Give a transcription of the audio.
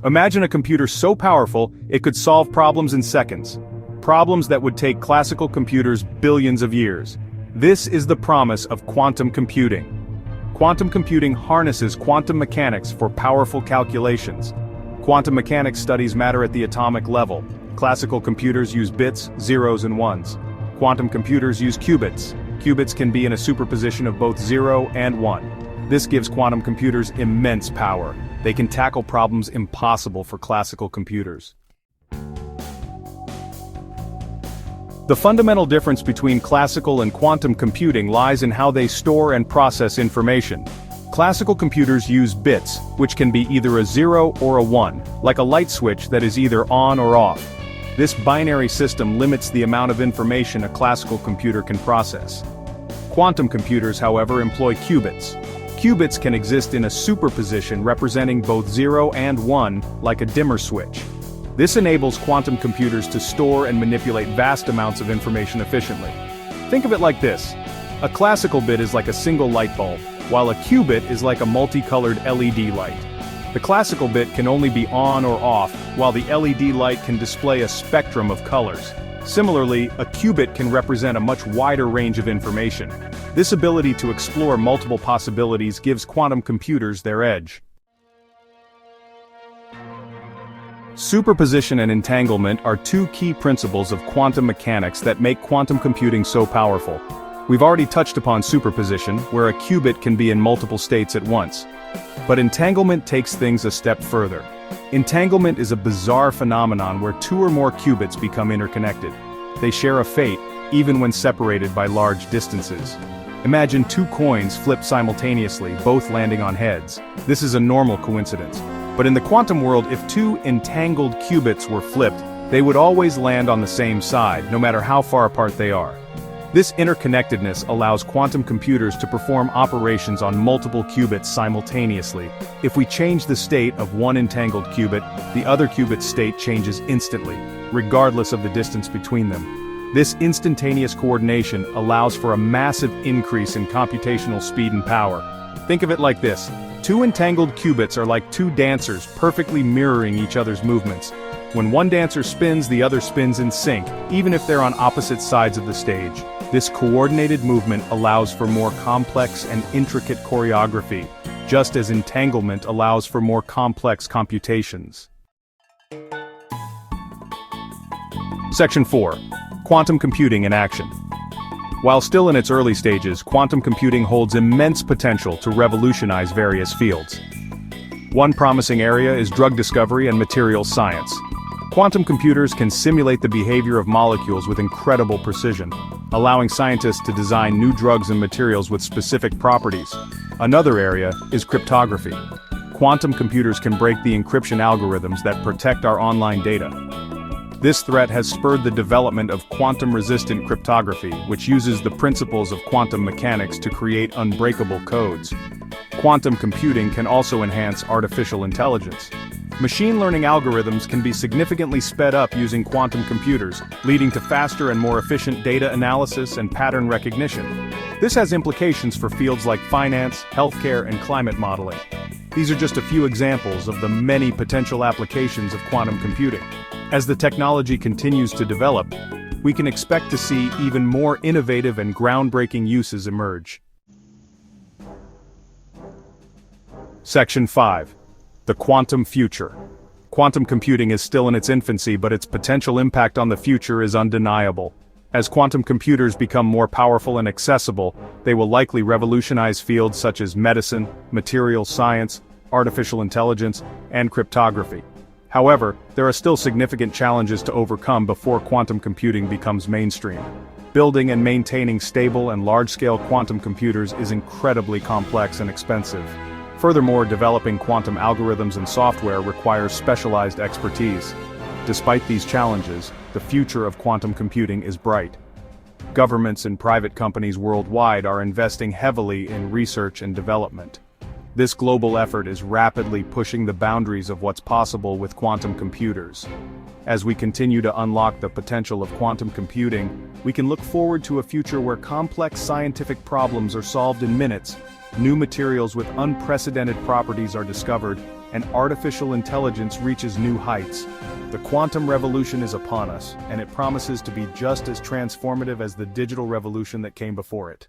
Imagine a computer so powerful, it could solve problems in seconds. Problems that would take classical computers billions of years. This is the promise of quantum computing. Quantum computing harnesses quantum mechanics for powerful calculations. Quantum mechanics studies matter at the atomic level. Classical computers use bits, zeros and ones. Quantum computers use qubits. Qubits can be in a superposition of both 0 and 1. This gives quantum computers immense power. They can tackle problems impossible for classical computers. The fundamental difference between classical and quantum computing lies in how they store and process information. Classical computers use bits, which can be either a 0 or a 1, like a light switch that is either on or off. This binary system limits the amount of information a classical computer can process. Quantum computers, however, employ qubits. Qubits can exist in a superposition representing both 0 and 1, like a dimmer switch. This enables quantum computers to store and manipulate vast amounts of information efficiently. Think of it like this. A classical bit is like a single light bulb, while a qubit is like a multicolored LED light. The classical bit can only be on or off, while the LED light can display a spectrum of colors. Similarly, a qubit can represent a much wider range of information. This ability to explore multiple possibilities gives quantum computers their edge. Superposition and entanglement are two key principles of quantum mechanics that make quantum computing so powerful. We've already touched upon superposition, where a qubit can be in multiple states at once. But entanglement takes things a step further. Entanglement is a bizarre phenomenon where two or more qubits become interconnected. They share a fate, even when separated by large distances. Imagine two coins flipped simultaneously, both landing on heads. This is a normal coincidence. But in the quantum world, if two entangled qubits were flipped, they would always land on the same side, no matter how far apart they are. This interconnectedness allows quantum computers to perform operations on multiple qubits simultaneously. If we change the state of one entangled qubit, the other qubit's state changes instantly, regardless of the distance between them. This instantaneous coordination allows for a massive increase in computational speed and power. Think of it like this. Two entangled qubits are like two dancers perfectly mirroring each other's movements. When one dancer spins, the other spins in sync, even if they're on opposite sides of the stage. This coordinated movement allows for more complex and intricate choreography, just as entanglement allows for more complex computations. Section 4. Quantum computing in action. While still in its early stages, quantum computing holds immense potential to revolutionize various fields. One promising area is drug discovery and materials science. Quantum computers can simulate the behavior of molecules with incredible precision, allowing scientists to design new drugs and materials with specific properties. Another area is cryptography. Quantum computers can break the encryption algorithms that protect our online data. This threat has spurred the development of quantum-resistant cryptography, which uses the principles of quantum mechanics to create unbreakable codes. Quantum computing can also enhance artificial intelligence. Machine learning algorithms can be significantly sped up using quantum computers, leading to faster and more efficient data analysis and pattern recognition. This has implications for fields like finance, healthcare, and climate modeling. These are just a few examples of the many potential applications of quantum computing. As the technology continues to develop, we can expect to see even more innovative and groundbreaking uses emerge. Section 5. The quantum future. Quantum computing is still in its infancy, but its potential impact on the future is undeniable. As quantum computers become more powerful and accessible, they will likely revolutionize fields such as medicine, materials science, artificial intelligence, and cryptography. However, there are still significant challenges to overcome before quantum computing becomes mainstream. Building and maintaining stable and large-scale quantum computers is incredibly complex and expensive. Furthermore, developing quantum algorithms and software requires specialized expertise. Despite these challenges, the future of quantum computing is bright. Governments and private companies worldwide are investing heavily in research and development. This global effort is rapidly pushing the boundaries of what's possible with quantum computers. As we continue to unlock the potential of quantum computing, we can look forward to a future where complex scientific problems are solved in minutes, New materials with unprecedented properties are discovered, and artificial intelligence reaches new heights. The quantum revolution is upon us, and it promises to be just as transformative as the digital revolution that came before it.